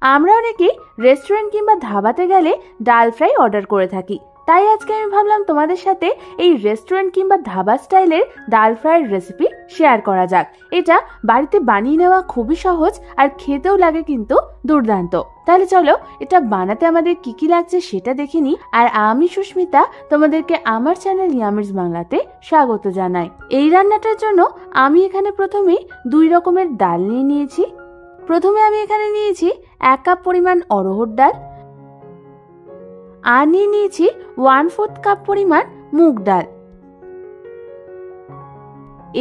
আমরা অনেকেই রেস্টুরেন্ট কিংবা ধাবাতে গেলে ডাল ফ্রাই অর্ডার করে থাকি। তাই আজকে আমি ভাবলাম তোমাদের সাথে এই রেস্টুরেন্ট কিংবা ধাবা স্টাইলের ডাল ফ্রাইয়ের রেসিপি শেয়ার করা যাক। এটা বাড়িতে বানিয়ে নেওয়া খুবই সহজ আর খেতেও লাগে কিন্তু দুর্দান্ত। তাহলে চলো এটা বানাতে আমাদের কি কি লাগছে সেটা দেখে নিই। আর আমি সুস্মিতা তোমাদেরকে আমার চ্যানেল ইয়ামিজ বাংলাতে স্বাগত জানাই। এই রান্নাটার জন্য আমি এখানে প্রথমেই 2 রকমের ডাল নিয়ে নিয়েছি। প্রথমে আমি এখানে নিয়েছি 1 কাপ পরিমাণ অরহর ডাল, আর নিয়ে নিয়েছি 1/4 কাপ পরিমাণ মুগ ডাল।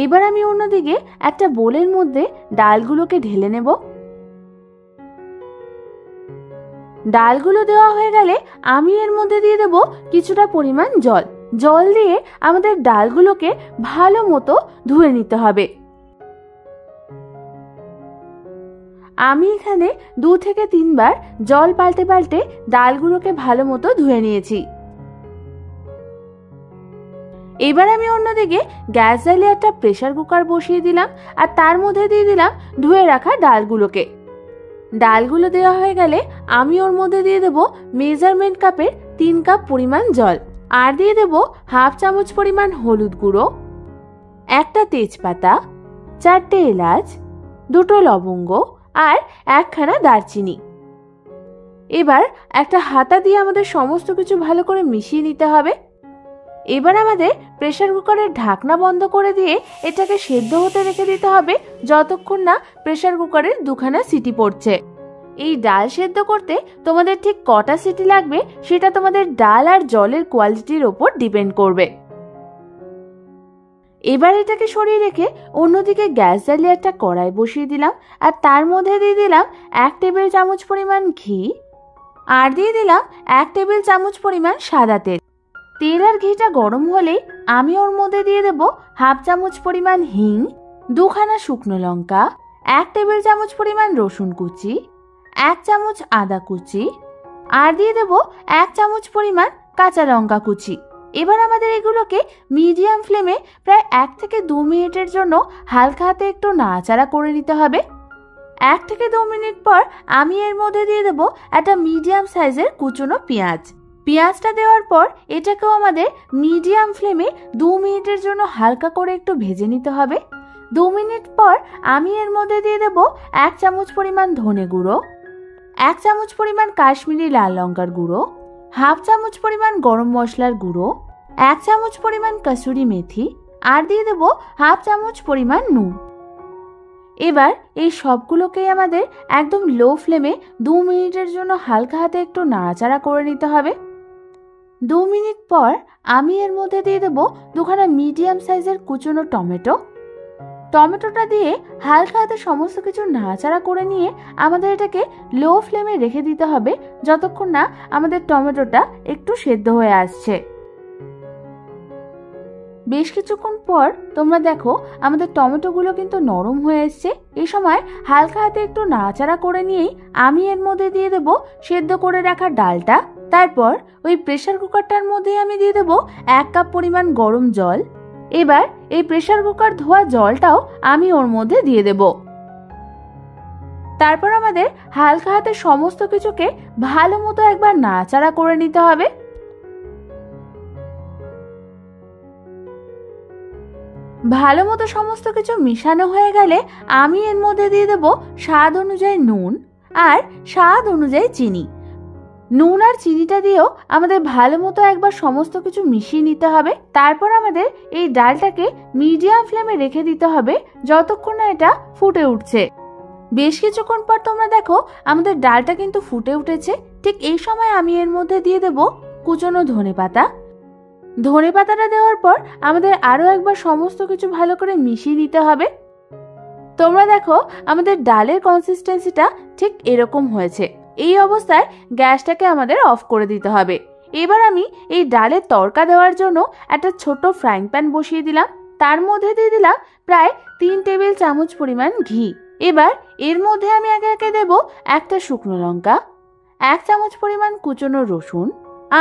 এবার আমি অন্যদিকে একটা বোলের মধ্যে ডালগুলোকে ঢেলে নেব। ডালগুলো দেওয়া হয়ে গেলে আমি এর মধ্যে দিয়ে দেব কিছুটা পরিমাণ জল। জল দিয়ে আমাদের ডালগুলোকে ভালো মতো ধুয়ে নিতে হবে। আমি এখানে 2 থেকে 3 বার জল পাল্টে পাল্টে ডালগুলোকে ভালো মতো ধুয়ে নিয়েছি। এবার আমি অন্যদিকে গ্যাস জ্বালিয়ে একটা প্রেসার কুকার বসিয়ে দিলাম, আর তার মধ্যে দিয়ে দিলাম ধুয়ে রাখা ডালগুলোকে। ডালগুলো দেওয়া হয়ে গেলে আমি ওর মধ্যে দিয়ে দেব মেজারমেন্ট কাপের 3 কাপ পরিমাণ জল, আর দিয়ে দেব 1/2 চামচ পরিমাণ হলুদ গুঁড়ো, একটা তেজপাতা, 4টে এলাচ, 2টো লবঙ্গ আর 1খানা দারচিনি। এবার একটা হাতা দিয়ে আমাদের সমস্ত কিছু ভালো করে মিশিয়ে নিতে হবে। এবার আমাদের প্রেসার কুকারের ঢাকনা বন্ধ করে দিয়ে এটাকে সেদ্ধ হতে রেখে দিতে হবে যতক্ষণ না প্রেসার কুকারের 2খানা সিটি পড়ছে। এই ডাল সেদ্ধ করতে তোমাদের ঠিক কটা সিটি লাগবে সেটা তোমাদের ডাল আর জলের কোয়ালিটির ওপর ডিপেন্ড করবে। এবার এটাকে সরিয়ে রেখে অন্যদিকে গ্যাস জ্বালিয়ে একটা কড়াই বসিয়ে দিলাম, আর তার মধ্যে দিয়ে দিলাম 1 টেবিল চামচ পরিমাণ ঘি, আর দিয়ে দিলাম 1 টেবিল চামচ পরিমাণ সাদা তেল। তেল আর ঘিটা গরম হলেই আমি ওর মধ্যে দিয়ে দেব 1/2 চামচ পরিমাণ হিং, 2খানা শুকনো লঙ্কা, 1 টেবিল চামচ পরিমাণ রসুন কুচি, 1 চামচ আদা কুচি, আর দিয়ে দেব 1 চামচ পরিমাণ কাঁচা লঙ্কা কুচি। এবার আমাদের এগুলোকে মিডিয়াম ফ্লেমে প্রায় 1 থেকে 2 মিনিটের জন্য হালকা হাতে একটু নাড়াচাড়া করে নিতে হবে। 1 থেকে 2 মিনিট পর আমি এর মধ্যে দিয়ে দেব একটা মিডিয়াম সাইজের কুচনো পেঁয়াজ। পেঁয়াজটা দেওয়ার পর এটাকেও আমাদের মিডিয়াম ফ্লেমে 2 মিনিটের জন্য হালকা করে একটু ভেজে নিতে হবে। 2 মিনিট পর আমি এর মধ্যে দিয়ে দেব 1 চামচ পরিমাণ ধনে গুঁড়ো, 1 চামচ পরিমাণ কাশ্মীরি লাল লঙ্কার গুঁড়ো, 1/2 চামচ পরিমাণ গরম মশলার গুঁড়ো, 1 চামচ পরিমাণ কসুরি মেথি, আর দিয়ে দেব 1/2 চামচ পরিমাণ নুন। এবার এই সবগুলোকেই আমাদের একদম লো ফ্লেমে 2 মিনিটের জন্য হালকা হাতে একটু নাড়াচাড়া করে নিতে হবে। 2 মিনিট পর আমি এর মধ্যে দিয়ে দেব 2খানা মিডিয়াম সাইজের কুচনো টমেটো। টমেটোটা দিয়ে হালকা হাতে সমস্ত কিছু নাড়াচাড়া করে নিয়ে আমাদের এটাকে লো ফ্লেমে রেখে দিতে হবে যতক্ষণ না আমাদের টমেটোটা একটু সেদ্ধ হয়ে আসছে। বেশ কিছুক্ষণ পর তোমরা দেখো আমাদের টমেটোগুলো কিন্তু নরম হয়ে এসছে। এই সময় হালকা হাতে একটু নাড়াচাড়া করে নিয়েই আমি এর মধ্যে দিয়ে দেব সেদ্ধ করে রাখা ডালটা। তারপর ওই প্রেসার কুকারটার মধ্যে আমি দিয়ে দেব 1 কাপ পরিমাণ গরম জল। এবার এই প্রেসার কুকার ধোয়া জলটাও আমি ওর মধ্যে দিয়ে দেব। তারপর আমাদের হালকা হাতে সমস্ত কিছুকে ভালো মতো একবার নাড়াচাড়া করে নিতে হবে। ভালো মতো সমস্ত কিছু মিশানো হয়ে গেলে আমি এর মধ্যে দিয়ে দেব স্বাদ অনুযায়ী নুন আর স্বাদ অনুযায়ী চিনি। নুন আর চিনিটা দিয়েও আমাদের ভালো মতো একবার সমস্ত কিছু মিশিয়ে নিতে হবে। তারপর আমাদের এই ডালটাকে মিডিয়াম ফ্লেমে রেখে দিতে হবে যতক্ষণ না এটা ফুটে উঠছে। বেশ কিছুক্ষণ পর তোমরা দেখো আমাদের ডালটা কিন্তু ফুটে উঠেছে। ঠিক এই সময় আমি এর মধ্যে দিয়ে দেব কুচনো ধনেপাতা। ধনেপাতাটা দেওয়ার পর আমাদের আরো একবার সমস্ত কিছু ভালো করে মিশিয়ে নিতে হবে। তোমরা দেখো আমাদের ডালের কনসিস্টেন্সিটা ঠিক এরকম হয়েছে। এই অবস্থায় গ্যাসটাকে আমাদের অফ করে দিতে হবে। এবার আমি এই ডালের তড়কা দেওয়ার জন্য একটা ছোট ফ্রাইং প্যান বসিয়ে দিলাম। তার মধ্যে দিয়ে দিলাম প্রায় 3 টেবিল চামচ পরিমাণ ঘি। এবার এর মধ্যে আমি একে একে দেব একটা শুকনো লঙ্কা, 1 চামচ পরিমাণ কুচনো রসুন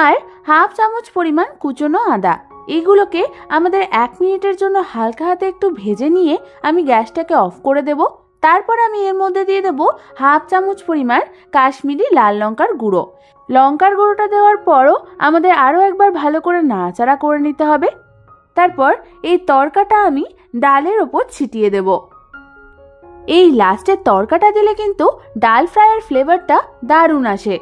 আর 1/2 চামচ পরিমাণ কুচনো আদা। এগুলোকে আমাদের 1 মিনিটের জন্য হালকা হাতে একটু ভেজে নিয়ে আমি গ্যাসটাকে অফ করে দেব। তারপর আমি এর মধ্যে দিয়ে দেবো 1/2 চামচ পরিমাণ কাশ্মীরি লাল লঙ্কার গুঁড়ো। লঙ্কার গুঁড়োটা দেওয়ার পরও আমাদের আরও একবার ভালো করে নাড়াচাড়া করে নিতে হবে। তারপর এই তড়কাটা আমি ডালের ওপর ছিটিয়ে দেব। এই লাস্টের তড়কাটা দিলে কিন্তু ডাল ফ্রাইয়ের ফ্লেভারটা দারুণ আসে।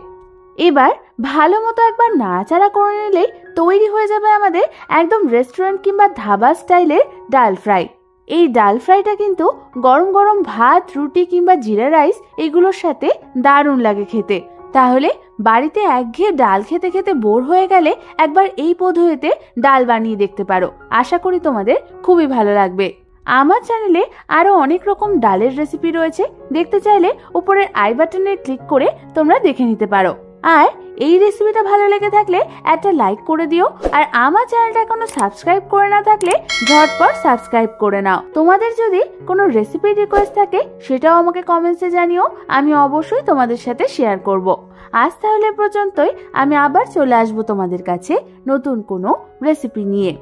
এবার ভালো মতো একবার নাড়াচাড়া করে নিলেই তৈরি হয়ে যাবে আমাদের একদম রেস্টুরেন্ট কিংবা ধাবা স্টাইলের ডাল ফ্রাই। এই ডাল ফ্রাইটা কিন্তু গরম গরম ভাত, রুটি কিংবা জিরা রাইস এগুলোর সাথে দারুণ লাগে খেতে। তাহলে বাড়িতে একঘেয়ে ডাল খেতে খেতে বোর হয়ে গেলে একবার এই পদ্ধতিতে ডাল বানিয়ে দেখতে পারো। আশা করি তোমাদের খুবই ভালো লাগবে। আমার চ্যানেলে আরো অনেক রকম ডালের রেসিপি রয়েছে, দেখতে চাইলে উপরের আই বাটনে ক্লিক করে তোমরা দেখে নিতে পারো। আর এই রেসিপিটা ভালো লেগে থাকলে একটা লাইক করে দিও। আর আমার চ্যানেলটা এখনো সাবস্ক্রাইব করে না থাকলে ঝটপট সাবস্ক্রাইব করে নাও। তোমাদের যদি কোনো রেসিপি রিকোয়েস্ট থাকে সেটাও আমাকে কমেন্টসে জানিও, আমি অবশ্যই তোমাদের সাথে শেয়ার করব। আজ তাহলে পর্যন্তই, আমি আবার চলে আসবো তোমাদের কাছে নতুন কোনো রেসিপি নিয়ে।